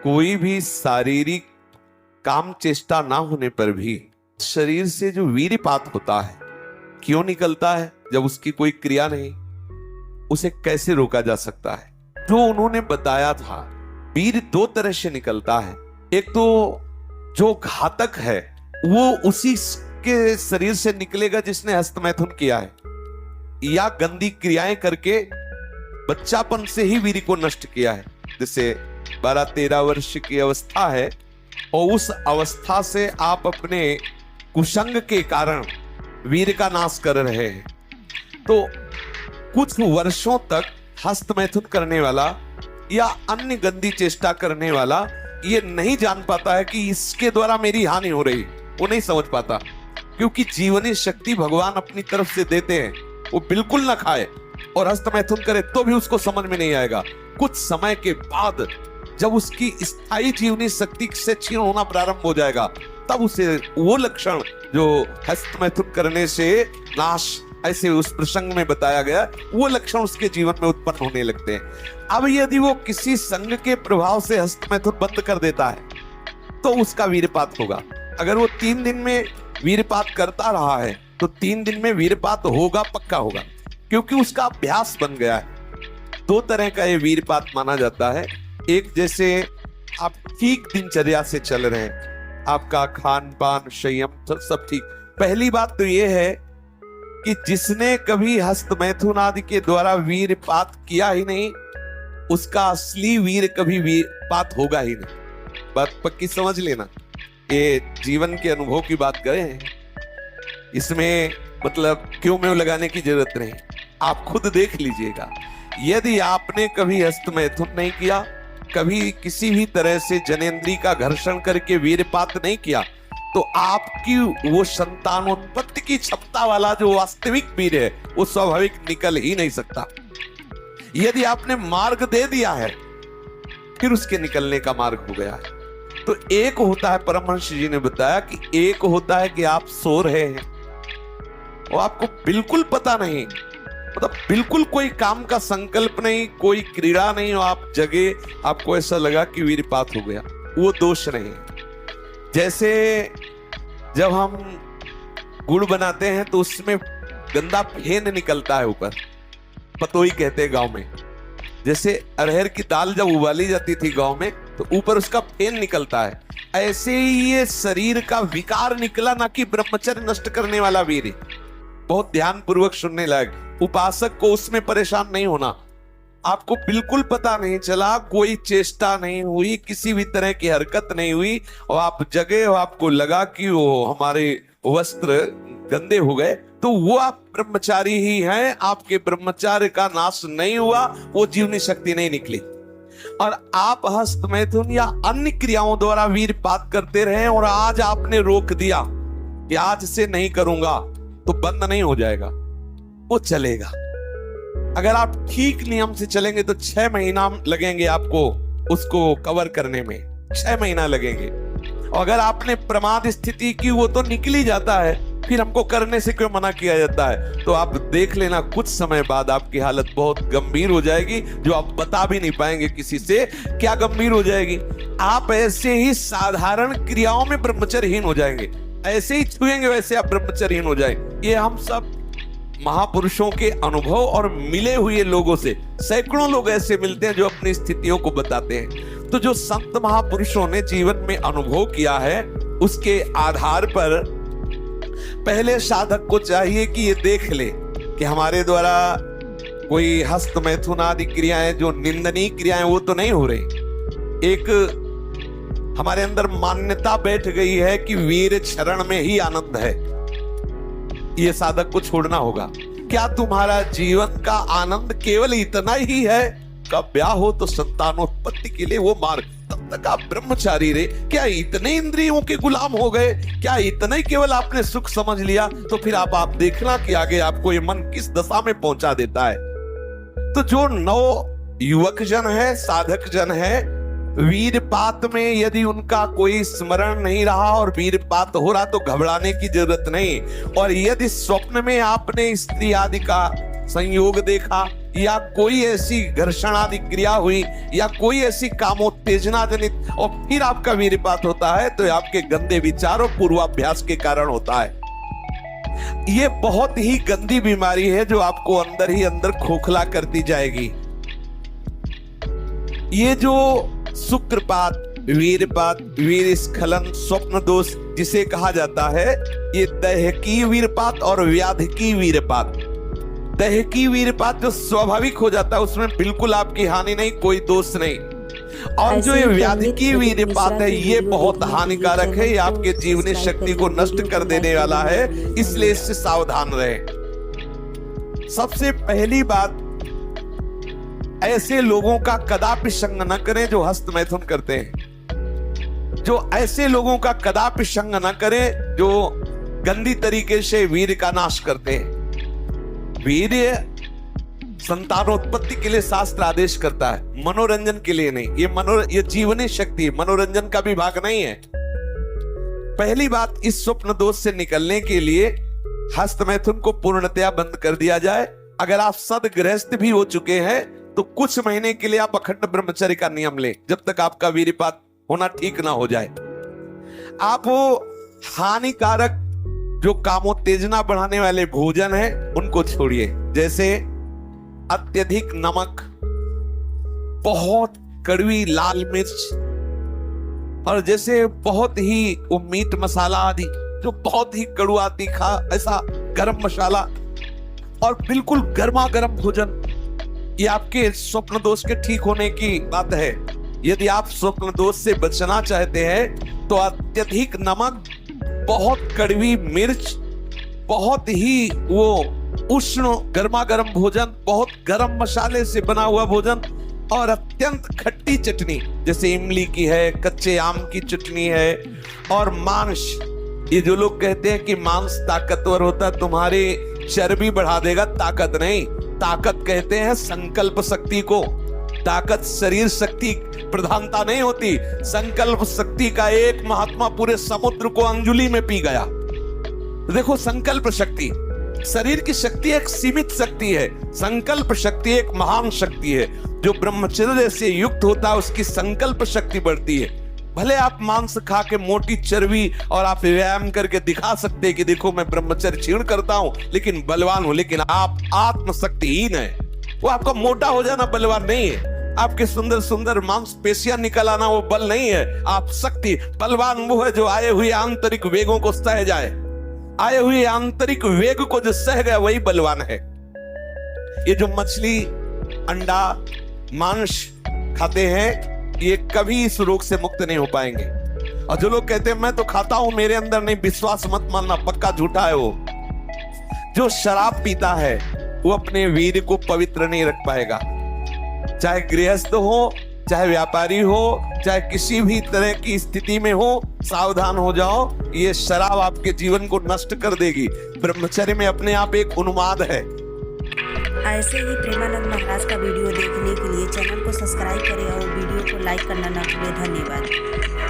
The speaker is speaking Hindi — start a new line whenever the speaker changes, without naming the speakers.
कोई भी शारीरिक काम चेष्टा ना होने पर भी शरीर से जो वीर्यपात होता है क्यों निकलता है जब उसकी कोई क्रिया नहीं, उसे कैसे रोका जा सकता है? जो उन्होंने बताया था, वीर्य दो तरह से निकलता है। एक तो जो घातक है वो उसी के शरीर से निकलेगा जिसने हस्तमैथुन किया है या गंदी क्रियाएं करके बच्चापन से ही वीर्य को नष्ट किया है। जैसे 12-13 वर्ष की अवस्था है और उस अवस्था से आप अपने कुसंग के कारण वीर्य का नाश कर रहे हैं, तो कुछ वर्षों तक हस्तमैथुन करने वाला या अन्य गंदी चेष्टा करने वाला ये नहीं जान पाता है कि इसके द्वारा मेरी हानि हो रही, वो नहीं समझ पाता, क्योंकि जीवनी शक्ति भगवान अपनी तरफ से देते हैं। वो बिल्कुल ना खाए और हस्तमैथुन करे तो भी उसको समझ में नहीं आएगा। कुछ समय के बाद जब उसकी स्थायी जीवनी शक्ति से क्षीण होना प्रारंभ हो जाएगा, तब उसे वो लक्षण जो हस्तमैथुन करने से नाश ऐसे उस प्रसंग में बताया गया, वो लक्षण उसके जीवन में उत्पन्न होने लगते हैं। अब यदि वो किसी संग के प्रभाव से हस्तमैथुन बंद कर देता है तो उसका वीर्यपात होगा। अगर वो 3 दिन में वीर्यपात करता रहा है तो 3 दिन में वीर्यपात होगा, पक्का होगा, क्योंकि उसका अभ्यास बन गया है। 2 तरह का ये वीर्यपात माना जाता है। एक, जैसे आप ठीक दिनचर्या से चल रहे हैं, आपका खान पान संयम सब ठीक। पहली बात तो ये है कि जिसने कभी हस्तमैथुन आदि के द्वारा वीर्यपात किया ही नहीं, उसका असली वीर कभी वीर्यपात होगा ही नहीं। बात पक्की समझ लेना, ये जीवन के अनुभव की बात करें हैं, इसमें मतलब क्यों में लगाने की जरूरत नहीं, आप खुद देख लीजिएगा। यदि आपने कभी हस्तमैथुन नहीं किया, कभी किसी भी तरह से जनेंद्री का घर्षण करके वीर्यपात नहीं किया, तो आपकी वो संतानोत्पत्ति की क्षमता वाला जो वास्तविक वीर है वो स्वाभाविक निकल ही नहीं सकता। यदि आपने मार्ग दे दिया है, फिर उसके निकलने का मार्ग हो गया है। तो एक होता है, परमहंस जी ने बताया कि एक होता है कि आप सो रहे हैं और आपको बिल्कुल पता नहीं, मतलब बिल्कुल कोई काम का संकल्प नहीं, कोई क्रीड़ा नहीं, और आप जगे, आपको ऐसा लगा कि वीर्यपात हो गया, वो दोष नहीं। जैसे जब हम गुड़ बनाते हैं तो उसमें गंदा फेन निकलता है ऊपर, पतोई कहते हैं गांव में। जैसे अरहर की दाल जब उबाली जाती थी गांव में तो ऊपर उसका फेन निकलता है, ऐसे ही ये शरीर का विकार निकला, ना कि ब्रह्मचर्य नष्ट करने वाला वीर। बहुत ध्यान पूर्वक सुनने लायक। उपासक को उसमें परेशान नहीं होना। आपको बिल्कुल पता नहीं चला, कोई चेष्टा नहीं हुई, किसी भी तरह की हरकत नहीं हुई, और आप जगे और आपको लगा कि वो हमारे वस्त्र गंदे हो गए, तो वो आप ब्रह्मचारी ही हैं, आपके ब्रह्मचार्य का नाश नहीं हुआ, वो जीवनी शक्ति नहीं निकली। और आप हस्तमैथुन या अन्य क्रियाओं द्वारा वीर्यपात करते रहे और आज आपने रोक दिया कि आज से नहीं करूंगा, तो बंद नहीं हो जाएगा, वो चलेगा। अगर आप ठीक नियम से चलेंगे तो 6 महीना लगेंगे आपको उसको कवर करने में, 6 महीना लगेंगे। और अगर आपने प्रमाद स्थिति की, वो तो निकल ही जाता है, फिर हमको करने से क्यों मना किया जाता है? तो आप देख लेना, कुछ समय बाद आपकी हालत बहुत गंभीर हो जाएगी, जो आप बता भी नहीं पाएंगे किसी से। क्या गंभीर हो जाएगी? आप ऐसे ही साधारण क्रियाओं में ब्रह्मचर्यहीन हो जाएंगे, ऐसे ही छुएंगे वैसे आप ब्रह्मचर्यहीन हो जाएंगे। ये हम सब महापुरुषों के अनुभव और मिले हुए लोगों से, सैकड़ों लोग ऐसे मिलते हैं जो अपनी स्थितियों को बताते हैं। तो जो संत महापुरुषों ने जीवन में अनुभव किया है, उसके आधार पर पहले साधक को चाहिए कि ये देख ले कि हमारे द्वारा कोई हस्तमैथुन आदि क्रियाएं जो निंदनीय क्रियाएं वो तो नहीं हो रही। एक हमारे अंदर मान्यता बैठ गई है कि वीर चरण में ही आनंद है, ये साधक को छोड़ना होगा। क्या तुम्हारा जीवन का आनंद केवल इतना ही है? का ब्याह हो तो संतानोत्पत्ति के लिए वो मार्ग, तब तक आप ब्रह्मचारी रहे। क्या इतने इंद्रियों के गुलाम हो गए? क्या इतना ही केवल आपने सुख समझ लिया? तो फिर आप देखना कि आगे आपको ये मन किस दशा में पहुंचा देता है। तो जो नव युवक जन है, साधक जन है, वीरपात में यदि उनका कोई स्मरण नहीं रहा और वीरपात हो रहा तो घबराने की जरूरत नहीं। और यदि स्वप्न में आपने स्त्री आदि का संयोग देखा या कोई ऐसी घर्षण आदि क्रिया हुई या कोई ऐसी कामोत्तेजना जनित और फिर आपका वीर्यपात होता है, तो आपके गंदे विचार और पूर्वाभ्यास के कारण होता है। ये बहुत ही गंदी बीमारी है जो आपको अंदर ही अंदर खोखला करती जाएगी। ये जो शुक्रपात, वीरपात, वीर स्खलन, स्वप्न दोष जिसे कहा जाता है, ये दैहिकी वीरपात और व्याधिकी वीरपात। दैहिकी वीरपात जो स्वाभाविक हो जाता है उसमें बिल्कुल आपकी हानि नहीं, कोई दोष नहीं। और जो ये व्याधिकी वीरपात है ये बहुत हानिकारक है, ये आपके जीवनी शक्ति को नष्ट कर देने वाला है, इसलिए इससे सावधान रहे। सबसे पहली बात, ऐसे लोगों का कदापि संग न करें जो हस्त मैथुन करते हैं। जो ऐसे लोगों का कदापि संग न करें जो गंदी तरीके से वीर्य का नाश करते हैं। वीर्य संतानोत्पत्ति के लिए शास्त्र आदेश करता है, मनोरंजन के लिए नहीं। ये जीवनी शक्ति है, मनोरंजन का भी भाग नहीं है। पहली बात, इस स्वप्न दोष से निकलने के लिए हस्त मैथुन को पूर्णतया बंद कर दिया जाए। अगर आप सदगृहस्थ भी हो चुके हैं तो कुछ महीने के लिए आप अखंड ब्रह्मचर्य का नियम लें, जब तक आपका वीर्यपात होना ठीक ना हो जाए। आप वो हानिकारक जो कामोत्तेजना बढ़ाने वाले भोजन है उनको छोड़िए, जैसे अत्यधिक नमक, बहुत कड़वी लाल मिर्च, और जैसे बहुत ही वो मीट मसाला आदि जो बहुत ही कड़वा तीखा, ऐसा गरम मसाला, और बिल्कुल गर्मा गर्म भोजन, ये आपके स्वप्न दोष के ठीक होने की बात है। यदि आप स्वप्न दोष से बचना चाहते हैं तो अत्यधिक नमक, बहुत कड़वी मिर्च, बहुत ही वो उष्ण गर्मा गर्म भोजन, बहुत गरम मसाले से बना हुआ भोजन, और अत्यंत खट्टी चटनी जैसे इमली की है, कच्चे आम की चटनी है, और मांस। ये जो लोग कहते हैं कि मांस ताकतवर होता है, तुम्हारी चर्बी बढ़ा देगा, ताकत नहीं। ताकत कहते हैं संकल्प शक्ति को। ताकत शरीर शक्ति प्रधानता नहीं होती। संकल्प शक्ति का एक महात्मा पूरे समुद्र को अंजुली में पी गया। देखो, संकल्प शक्ति, शरीर की शक्ति एक सीमित शक्ति है, संकल्प शक्ति एक महान शक्ति है। जो ब्रह्मचर्य से युक्त होता है उसकी संकल्प शक्ति बढ़ती है। भले आप मांस खा के मोटी चर्बी और आप व्यायाम करके दिखा सकते हैं कि देखो मैं ब्रह्मचर्य क्षीण करता हूं लेकिन बलवान हूं, लेकिन आप आत्मशक्तिहीन है। वो आपका मोटा हो जाना बलवान नहीं है, आपके सुंदर सुंदर मांसपेशियां निकल आना वो बल नहीं है। आप शक्ति, बलवान वो है जो आए हुए आंतरिक वेगों को सह जाए। आए हुए आंतरिक वेग को जो सह गया वही बलवान है। ये जो मछली, अंडा, मांस खाते हैं ये कभी इस रोग से मुक्त नहीं हो पाएंगे। और जो लोग कहते हैं मैं तो खाता हूं मेरे अंदर नहीं, विश्वास मत मानना, पक्का झूठा है वो। जो शराब पीता है वो अपने वीर्य को पवित्र नहीं रख पाएगा। चाहे गृहस्थ हो, चाहे व्यापारी हो, चाहे किसी भी तरह की स्थिति में हो, सावधान हो जाओ, ये शराब आपके जीवन को नष्ट कर देगी। ब्रह्मचर्य में अपने आप एक उन्माद है।
ऐसे ही प्रेमानंद महाराज का वीडियो देखने के लिए चैनल को सब्सक्राइब करें और वीडियो को लाइक करना ना भूलें। धन्यवाद।